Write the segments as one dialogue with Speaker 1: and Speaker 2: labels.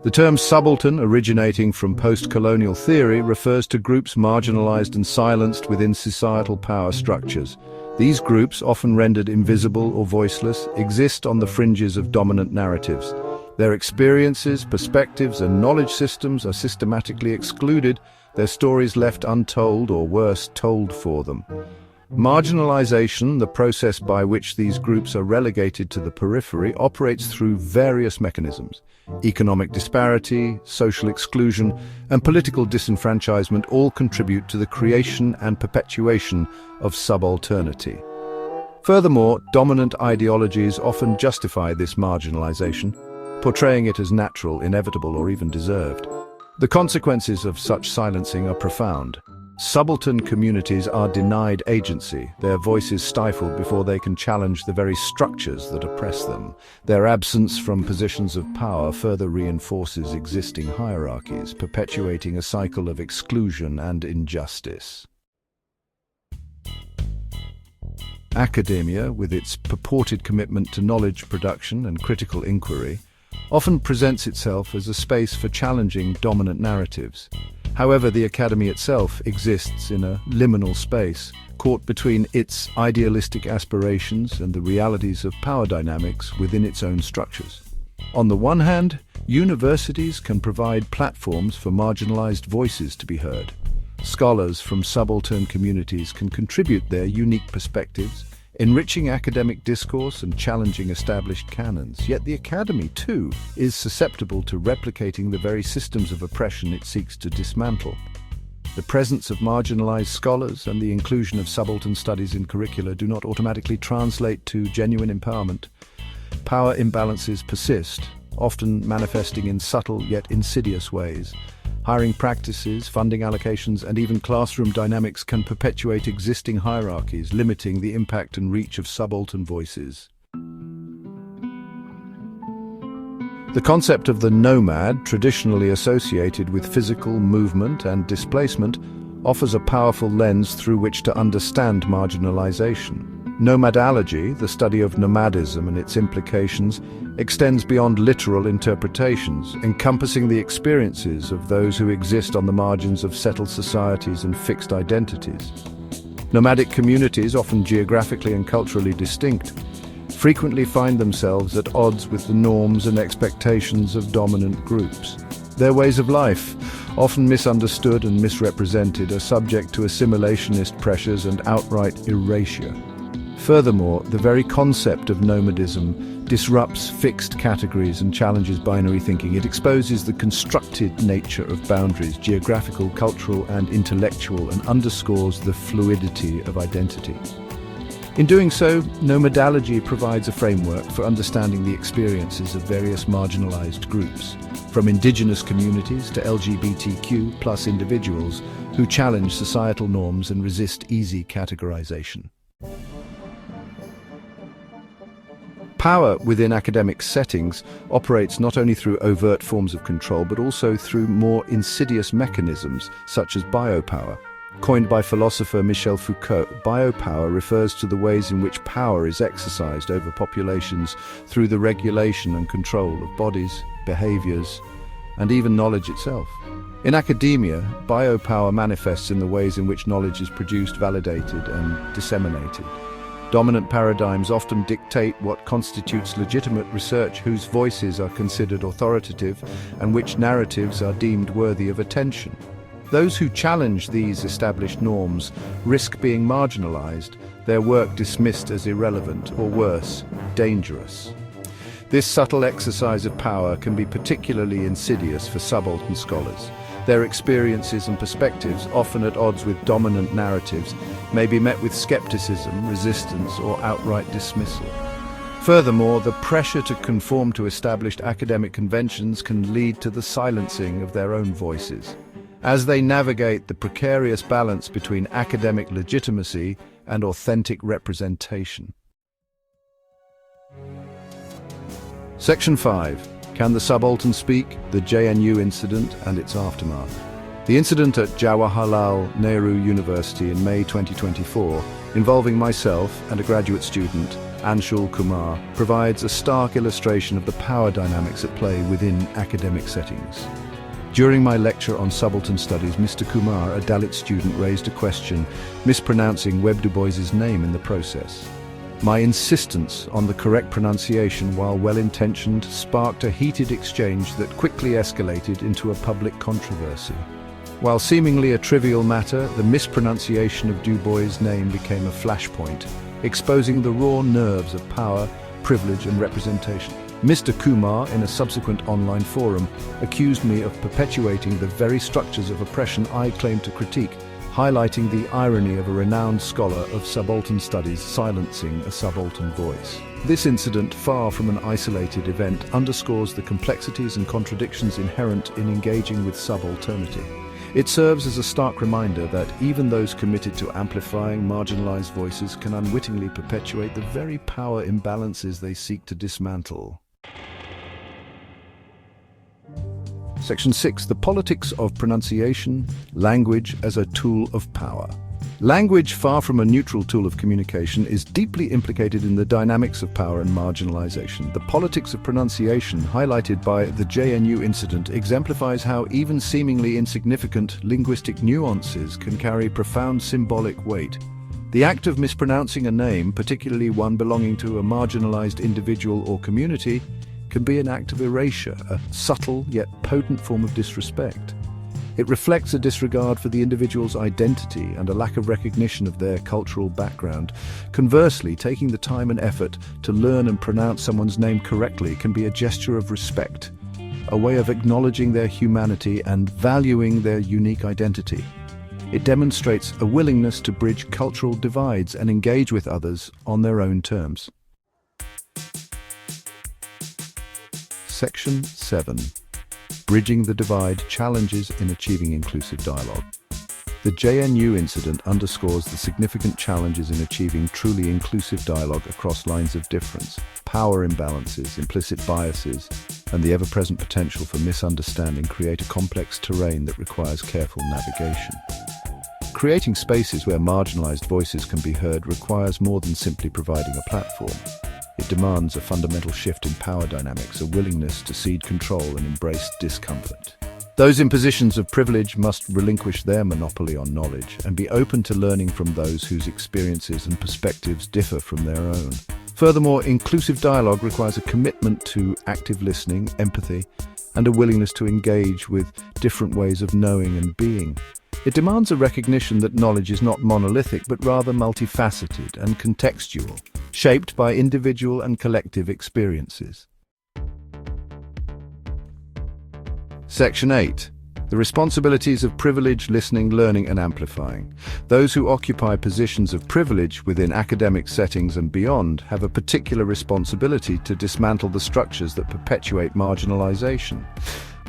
Speaker 1: The term subaltern, originating from post-colonial theory, refers to groups marginalized and silenced within societal power structures. These groups, often rendered invisible or voiceless, exist on the fringes of dominant narratives. Their experiences, perspectives, and knowledge systems are systematically excluded, their stories left untold or worse, told for them. Marginalization, the process by which these groups are relegated to the periphery, operates through various mechanisms. Economic disparity, social exclusion, and political disenfranchisement all contribute to the creation and perpetuation of subalternity. Furthermore, dominant ideologies often justify this marginalization, portraying it as natural, inevitable, or even deserved. The consequences of such silencing are profound. Subaltern communities are denied agency, their voices stifled before they can challenge the very structures that oppress them. Their absence from positions of power further reinforces existing hierarchies, perpetuating a cycle of exclusion and injustice. Academia, with its purported commitment to knowledge production and critical inquiry, often presents itself as a space for challenging dominant narratives. However, the academy itself exists in a liminal space, caught between its idealistic aspirations and the realities of power dynamics within its own structures. On the one hand, universities can provide platforms for marginalized voices to be heard. Scholars from subaltern communities can contribute their unique perspectives, enriching academic discourse and challenging established canons. Yet the academy, too, is susceptible to replicating the very systems of oppression it seeks to dismantle. The presence of marginalized scholars and the inclusion of subaltern studies in curricula do not automatically translate to genuine empowerment. Power imbalances persist, often manifesting in subtle yet insidious ways. Hiring practices, funding allocations, and even classroom dynamics can perpetuate existing hierarchies, limiting the impact and reach of subaltern voices. The concept of the nomad, traditionally associated with physical movement and displacement, offers a powerful lens through which to understand marginalization. Nomadology, the study of nomadism and its implications, extends beyond literal interpretations, encompassing the experiences of those who exist on the margins of settled societies and fixed identities. Nomadic communities, often geographically and culturally distinct, frequently find themselves at odds with the norms and expectations of dominant groups. Their ways of life, often misunderstood and misrepresented, are subject to assimilationist pressures and outright erasure. Furthermore, the very concept of nomadism disrupts fixed categories and challenges binary thinking. It exposes the constructed nature of boundaries, geographical, cultural, and intellectual, and underscores the fluidity of identity. In doing so, nomadology provides a framework for understanding the experiences of various marginalized groups, from indigenous communities to LGBTQ+ individuals who challenge societal norms and resist easy categorization. Power within academic settings operates not only through overt forms of control, but also through more insidious mechanisms, such as biopower. Coined by philosopher Michel Foucault, biopower refers to the ways in which power is exercised over populations through the regulation and control of bodies, behaviors, and even knowledge itself. In academia, biopower manifests in the ways in which knowledge is produced, validated, and disseminated. Dominant paradigms often dictate what constitutes legitimate research, whose voices are considered authoritative, and which narratives are deemed worthy of attention. Those who challenge these established norms risk being marginalized, their work dismissed as irrelevant, or worse, dangerous. This subtle exercise of power can be particularly insidious for subaltern scholars. Their experiences and perspectives, often at odds with dominant narratives, may be met with skepticism, resistance, or outright dismissal. Furthermore, the pressure to conform to established academic conventions can lead to the silencing of their own voices, as they navigate the precarious balance between academic legitimacy and authentic representation. Section 5. Can the Subaltern Speak? The JNU Incident and its Aftermath. The incident at Jawaharlal Nehru University in May 2024, involving myself and a graduate student, Anshul Kumar, provides a stark illustration of the power dynamics at play within academic settings. During my lecture on subaltern studies, Mr. Kumar, a Dalit student, raised a question, mispronouncing Webb Du Bois's name in the process. My insistence on the correct pronunciation, while well-intentioned, sparked a heated exchange that quickly escalated into a public controversy. While seemingly a trivial matter, the mispronunciation of Du Bois' name became a flashpoint, exposing the raw nerves of power, privilege and representation. Mr. Kumar, in a subsequent online forum, accused me of perpetuating the very structures of oppression I claimed to critique, highlighting the irony of a renowned scholar of subaltern studies silencing a subaltern voice. This incident, far from an isolated event, underscores the complexities and contradictions inherent in engaging with subalternity. It serves as a stark reminder that even those committed to amplifying marginalized voices can unwittingly perpetuate the very power imbalances they seek to dismantle. Section 6. The politics of pronunciation, language as a tool of power. Language, far from a neutral tool of communication, is deeply implicated in the dynamics of power and marginalization. The politics of pronunciation, highlighted by the JNU incident, exemplifies how even seemingly insignificant linguistic nuances can carry profound symbolic weight. The act of mispronouncing a name, particularly one belonging to a marginalized individual or community, can be an act of erasure, a subtle yet potent form of disrespect. It reflects a disregard for the individual's identity and a lack of recognition of their cultural background. Conversely, taking the time and effort to learn and pronounce someone's name correctly can be a gesture of respect, a way of acknowledging their humanity and valuing their unique identity. It demonstrates a willingness to bridge cultural divides and engage with others on their own terms. Section 7. Bridging the divide, challenges in achieving inclusive dialogue. The JNU incident underscores the significant challenges in achieving truly inclusive dialogue across lines of difference. Power imbalances, implicit biases, and the ever-present potential for misunderstanding create a complex terrain that requires careful navigation. Creating spaces where marginalized voices can be heard requires more than simply providing a platform. It demands a fundamental shift in power dynamics, a willingness to cede control and embrace discomfort. Those in positions of privilege must relinquish their monopoly on knowledge and be open to learning from those whose experiences and perspectives differ from their own. Furthermore, inclusive dialogue requires a commitment to active listening, empathy, and a willingness to engage with different ways of knowing and being. It demands a recognition that knowledge is not monolithic, but rather multifaceted and contextual, shaped by individual and collective experiences. Section 8. The responsibilities of privilege, listening, learning and amplifying. Those who occupy positions of privilege within academic settings and beyond have a particular responsibility to dismantle the structures that perpetuate marginalization.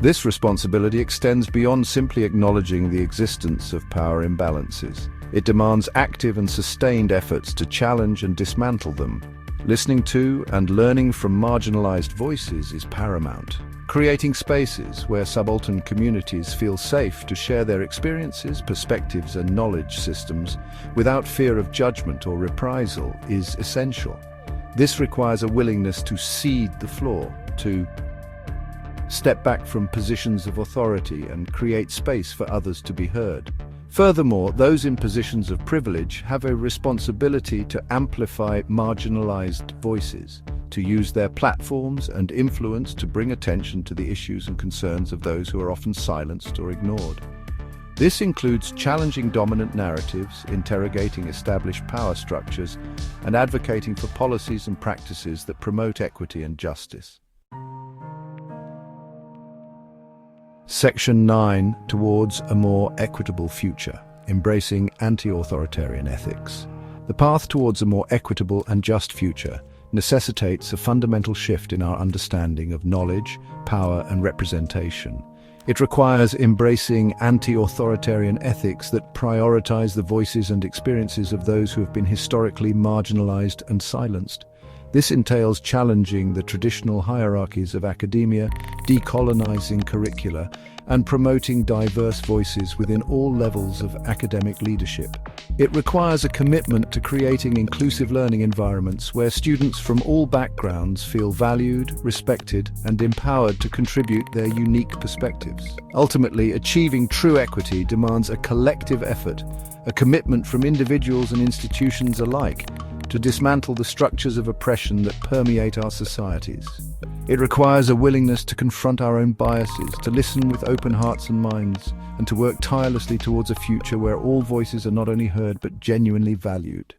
Speaker 1: This responsibility extends beyond simply acknowledging the existence of power imbalances. It demands active and sustained efforts to challenge and dismantle them. Listening to and learning from marginalized voices is paramount. Creating spaces where subaltern communities feel safe to share their experiences, perspectives, and knowledge systems without fear of judgment or reprisal is essential. This requires a willingness to cede the floor, to step back from positions of authority and create space for others to be heard. Furthermore, those in positions of privilege have a responsibility to amplify marginalized voices, to use their platforms and influence to bring attention to the issues and concerns of those who are often silenced or ignored. This includes challenging dominant narratives, interrogating established power structures, and advocating for policies and practices that promote equity and justice. Section 9. Towards a more equitable future, embracing anti-authoritarian ethics. The path towards a more equitable and just future necessitates a fundamental shift in our understanding of knowledge, power, and representation. It requires embracing anti-authoritarian ethics that prioritize the voices and experiences of those who have been historically marginalized and silenced. This entails challenging the traditional hierarchies of academia, decolonizing curricula, and promoting diverse voices within all levels of academic leadership. It requires a commitment to creating inclusive learning environments where students from all backgrounds feel valued, respected, and empowered to contribute their unique perspectives. Ultimately, achieving true equity demands a collective effort, a commitment from individuals and institutions alike to dismantle the structures of oppression that permeate our societies. It requires a willingness to confront our own biases, to listen with open hearts and minds, and to work tirelessly towards a future where all voices are not only heard but genuinely valued.